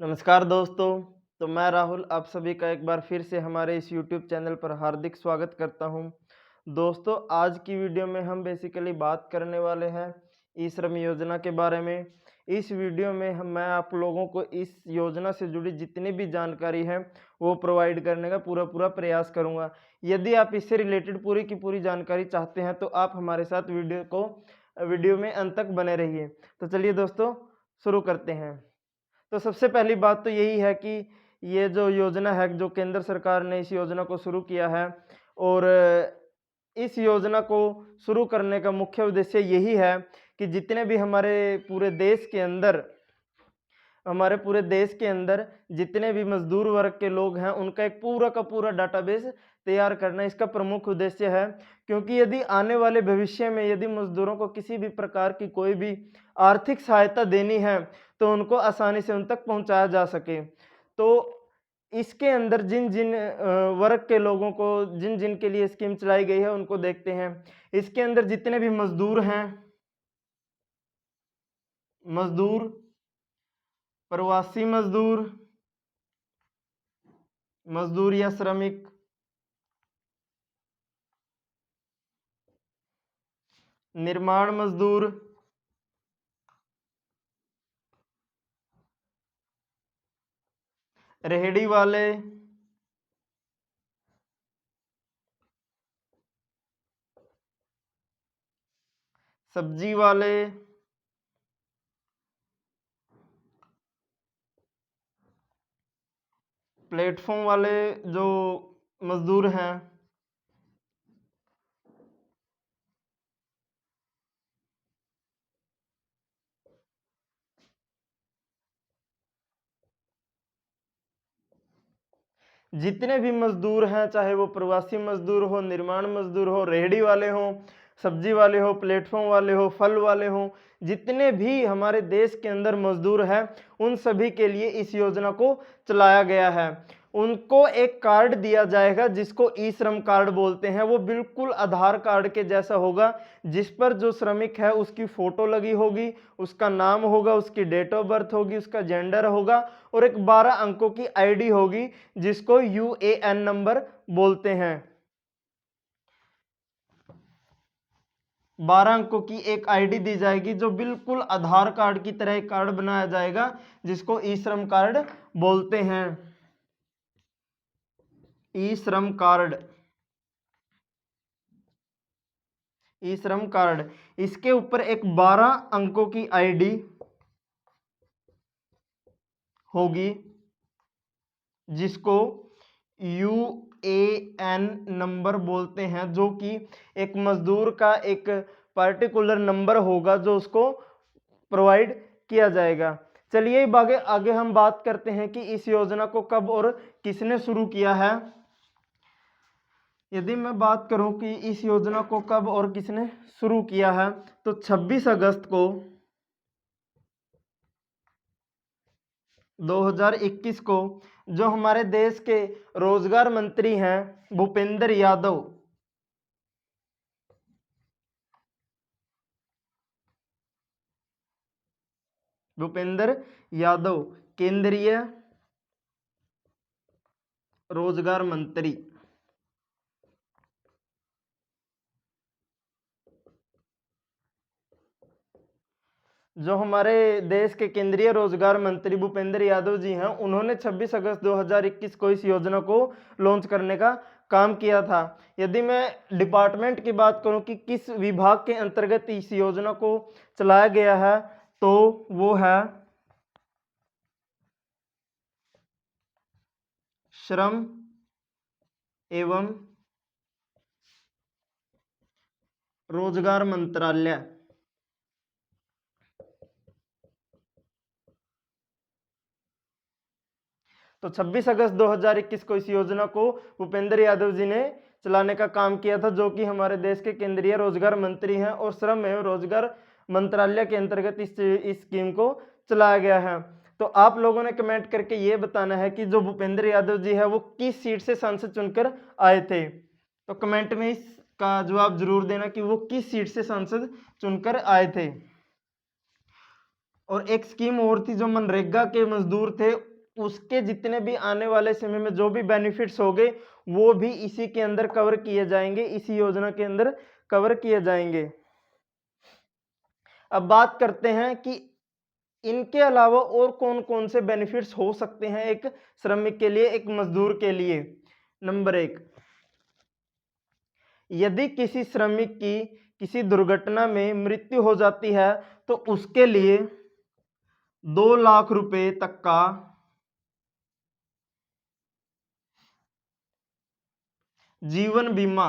नमस्कार दोस्तों। तो मैं राहुल आप सभी का एक बार फिर से हमारे इस यूट्यूब चैनल पर हार्दिक स्वागत करता हूं। दोस्तों, आज की वीडियो में हम बेसिकली बात करने वाले हैं ई श्रम योजना के बारे में। इस वीडियो में मैं आप लोगों को इस योजना से जुड़ी जितनी भी जानकारी है वो प्रोवाइड करने का पूरा प्रयास करूंगा। यदि आप इससे रिलेटेड पूरी की पूरी जानकारी चाहते हैं तो आप हमारे साथ वीडियो में अंत तक बने रहिए। तो चलिए दोस्तों, शुरू करते हैं। तो सबसे पहली बात तो यही है कि ये जो योजना है, जो केंद्र सरकार ने इस योजना को शुरू किया है और इस योजना को शुरू करने का मुख्य उद्देश्य यही है कि जितने भी हमारे पूरे देश के अंदर जितने भी मजदूर वर्ग के लोग हैं उनका एक पूरा का पूरा डाटाबेस तैयार करना इसका प्रमुख उद्देश्य है। क्योंकि यदि आने वाले भविष्य में यदि मजदूरों को किसी भी प्रकार की कोई भी आर्थिक सहायता देनी है तो उनको आसानी से उन तक पहुंचाया जा सके। तो इसके अंदर जिन जिन वर्ग के लोगों को जिन जिन के लिए स्कीम चलाई गई है उनको देखते हैं। इसके अंदर जितने भी मजदूर, प्रवासी मजदूर या श्रमिक, निर्माण मजदूर, रेहड़ी वाले, सब्जी वाले, प्लेटफॉर्म वाले जो मजदूर हैं, जितने भी मजदूर हैं, चाहे वो प्रवासी मजदूर हो, निर्माण मजदूर हो, रेहड़ी वाले हो, सब्जी वाले हो, प्लेटफॉर्म वाले हो, फल वाले हो, जितने भी हमारे देश के अंदर मजदूर हैं उन सभी के लिए इस योजना को चलाया गया है। उनको एक कार्ड दिया जाएगा जिसको ई श्रम कार्ड बोलते हैं। वो बिल्कुल आधार कार्ड के जैसा होगा, जिस पर जो श्रमिक है उसकी फोटो लगी होगी, उसका नाम होगा, उसकी डेट ऑफ बर्थ होगी, उसका जेंडर होगा और एक 12 अंकों की आईडी होगी जिसको यूएएन नंबर बोलते हैं। 12 अंकों की एक आईडी दी जाएगी जो बिल्कुल आधार कार्ड की तरह एक कार्ड बनाया जाएगा जिसको ई श्रम कार्ड बोलते हैं। ई श्रम कार्ड, ई श्रम कार्ड, इसके ऊपर एक 12 अंकों की आईडी होगी जिसको यूएएन नंबर बोलते हैं, जो कि एक मजदूर का एक पार्टिकुलर नंबर होगा जो उसको प्रोवाइड किया जाएगा। चलिए आगे हम बात करते हैं कि इस योजना को कब और किसने शुरू किया है। यदि मैं बात करूं कि इस योजना को कब और किसने शुरू किया है तो 26 अगस्त को 2021 को जो हमारे देश के रोजगार मंत्री हैं भूपेंद्र यादव केंद्रीय रोजगार मंत्री, जो हमारे देश के केंद्रीय रोजगार मंत्री भूपेंद्र यादव जी हैं, उन्होंने 26 अगस्त 2021 को इस योजना को लॉन्च करने का काम किया था। यदि मैं डिपार्टमेंट की बात करूं कि किस विभाग के अंतर्गत इस योजना को चलाया गया है तो वो है श्रम एवं रोजगार मंत्रालय। तो 26 अगस्त 2021 को इस योजना को भूपेंद्र यादव जी ने चलाने का काम किया था, जो कि हमारे देश के केंद्रीय रोजगार मंत्री हैं और श्रम एवं रोजगार मंत्रालय के अंतर्गत इस स्कीम को चलाया गया है। तो आप लोगों ने कमेंट करके ये बताना है कि जो भूपेंद्र यादव जी है वो किस सीट से सांसद चुनकर आए थे। तो कमेंट में इसका जवाब जरूर देना कि वो किस सीट से सांसद चुनकर आए थे। और एक स्कीम और थी, जो मनरेगा के मजदूर थे उसके जितने भी आने वाले समय में जो भी बेनिफिट्स होंगे वो भी इसी के अंदर कवर किए जाएंगे, इसी योजना के अंदर कवर किए जाएंगे। अब बात करते हैं कि इनके अलावा और कौन कौन से बेनिफिट्स हो सकते हैं एक श्रमिक के लिए, एक मजदूर के लिए। नंबर 1, यदि किसी श्रमिक की किसी दुर्घटना में मृत्यु हो जाती है तो उसके लिए 2 लाख रुपए तक का जीवन बीमा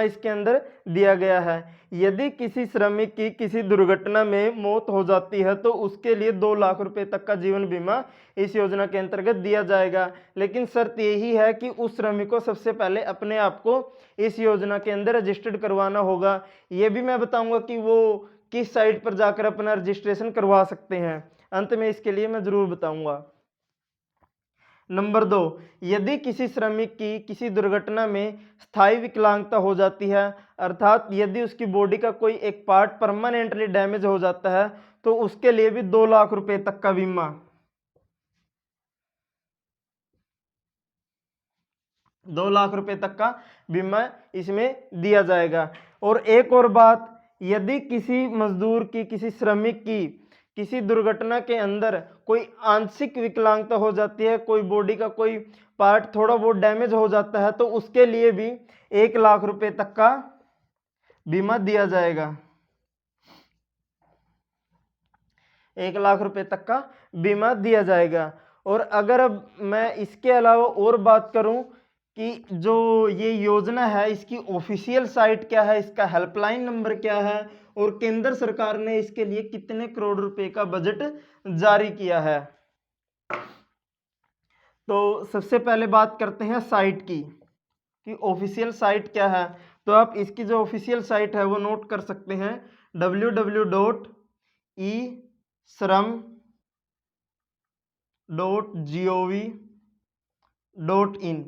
इसके अंदर दिया गया है। यदि किसी श्रमिक की किसी दुर्घटना में मौत हो जाती है तो उसके लिए 2 लाख रुपए तक का जीवन बीमा इस योजना के अंतर्गत दिया जाएगा। लेकिन शर्त यही है कि उस श्रमिक को सबसे पहले अपने आप को इस योजना के अंदर रजिस्टर्ड करवाना होगा। ये भी मैं बताऊंगा कि वो किस साइट पर जाकर अपना रजिस्ट्रेशन करवा सकते हैं, अंत में इसके लिए मैं जरूर बताऊंगा। नंबर 2, यदि किसी श्रमिक की किसी दुर्घटना में स्थायी विकलांगता हो जाती है, अर्थात यदि उसकी बॉडी का कोई एक पार्ट परमानेंटली डैमेज हो जाता है तो उसके लिए भी 2 लाख रुपए तक का बीमा, 2 लाख रुपए तक का बीमा इसमें दिया जाएगा। और एक और बात, यदि किसी मजदूर की किसी श्रमिक की किसी दुर्घटना के अंदर कोई आंशिक विकलांगता हो जाती है, कोई बॉडी का कोई पार्ट थोड़ा बहुत डैमेज हो जाता है तो उसके लिए भी 1 लाख रुपए तक का बीमा दिया जाएगा। 1 लाख रुपए तक का बीमा दिया जाएगा। और अगर अब मैं इसके अलावा और बात करूं कि जो ये योजना है इसकी ऑफिशियल साइट क्या है, इसका हेल्पलाइन नंबर क्या है और केंद्र सरकार ने इसके लिए कितने करोड़ रुपए का बजट जारी किया है, तो सबसे पहले बात करते हैं साइट की कि ऑफिशियल साइट क्या है। तो आप इसकी जो ऑफिशियल साइट है वो नोट कर सकते हैं, www.ishram.gov.in,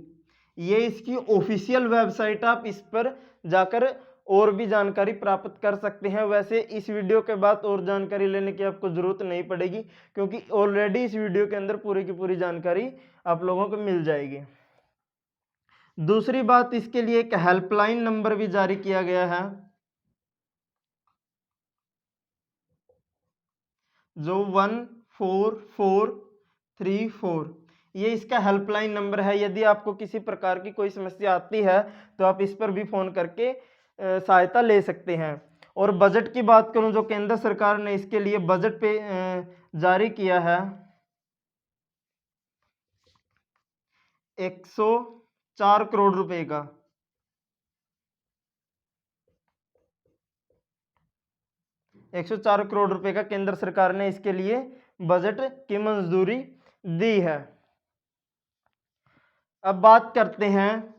ये इसकी ऑफिशियल वेबसाइट। आप इस पर जाकर और भी जानकारी प्राप्त कर सकते हैं। वैसे इस वीडियो के बाद और जानकारी लेने की आपको जरूरत नहीं पड़ेगी क्योंकि ऑलरेडी इस वीडियो के अंदर पूरी की पूरी जानकारी आप लोगों को मिल जाएगी। दूसरी बात, इसके लिए एक हेल्पलाइन नंबर भी जारी किया गया है जो 14434, ये इसका हेल्पलाइन नंबर है। यदि आपको किसी प्रकार की कोई समस्या आती है तो आप इस पर भी फोन करके सहायता ले सकते हैं। और बजट की बात करूं, जो केंद्र सरकार ने इसके लिए बजट पे जारी किया है 104 करोड़ रुपए का, 104 करोड़ रुपए का केंद्र सरकार ने इसके लिए बजट की मंजूरी दी है। अब बात करते हैं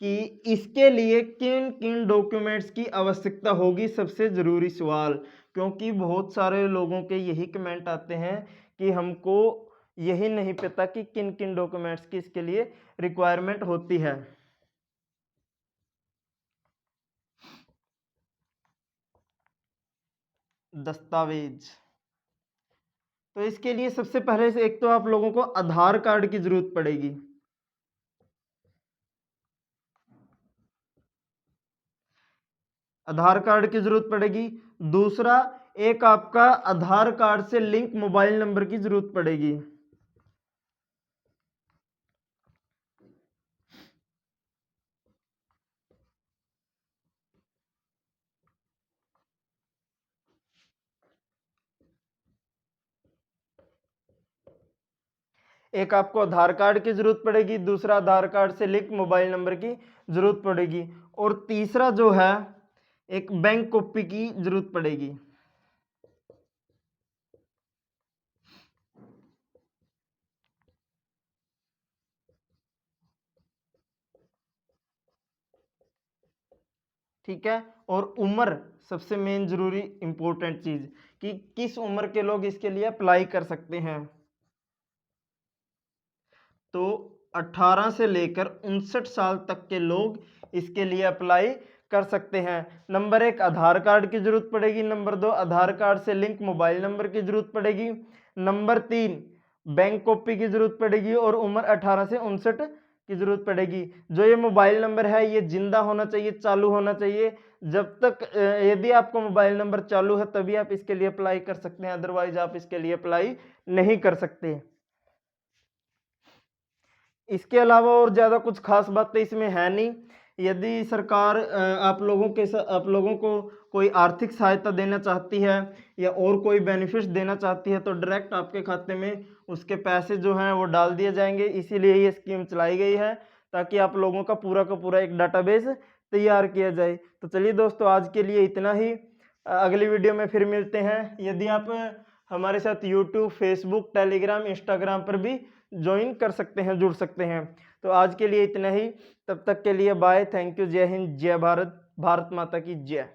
कि इसके लिए किन किन डॉक्यूमेंट्स की आवश्यकता होगी। सबसे ज़रूरी सवाल, क्योंकि बहुत सारे लोगों के यही कमेंट आते हैं कि हमको यही नहीं पता कि किन किन डॉक्यूमेंट्स की इसके लिए रिक्वायरमेंट होती है। दस्तावेज, तो इसके लिए सबसे पहले से एक तो आप लोगों को आधार कार्ड की जरूरत पड़ेगी। आधार कार्ड की जरूरत पड़ेगी। दूसरा, एक आपका आधार कार्ड से लिंक मोबाइल नंबर की जरूरत पड़ेगी। एक आपको आधार कार्ड की जरूरत पड़ेगी, दूसरा आधार कार्ड से लिंक मोबाइल नंबर की जरूरत पड़ेगी और तीसरा जो है एक बैंक कॉपी की जरूरत पड़ेगी। ठीक है। और उम्र सबसे मेन जरूरी इंपॉर्टेंट चीज कि किस उम्र के लोग इसके लिए अप्लाई कर सकते हैं। तो 18 से लेकर 59 साल तक के लोग इसके लिए अप्लाई कर सकते हैं। नंबर 1 आधार कार्ड की जरूरत पड़ेगी। नंबर 2 आधार कार्ड से लिंक मोबाइल नंबर की जरूरत पड़ेगी। नंबर 3 बैंक कॉपी की जरूरत पड़ेगी और उम्र 18 से 59 की जरूरत पड़ेगी। जो ये मोबाइल नंबर है ये जिंदा होना चाहिए, चालू होना चाहिए। जब तक यदि आपका मोबाइल नंबर चालू है तभी आप इसके लिए अप्लाई कर सकते हैं, अदरवाइज आप इसके लिए अप्लाई नहीं कर सकते। इसके अलावा और ज़्यादा कुछ खास बातें इसमें है नहीं। यदि सरकार आप लोगों को कोई आर्थिक सहायता देना चाहती है या और कोई बेनिफिट्स देना चाहती है तो डायरेक्ट आपके खाते में उसके पैसे जो हैं वो डाल दिए जाएंगे। इसीलिए ये स्कीम चलाई गई है ताकि आप लोगों का पूरा एक डाटाबेस तैयार किया जाए। तो चलिए दोस्तों, आज के लिए इतना ही। अगली वीडियो में फिर मिलते हैं। यदि आप हमारे साथ यूट्यूब, फेसबुक, टेलीग्राम, इंस्टाग्राम पर भी ज्वाइन कर सकते हैं, जुड़ सकते हैं। तो आज के लिए इतना ही। तब तक के लिए बाय, थैंक यू, जय हिंद, जय भारत, भारत माता की जय।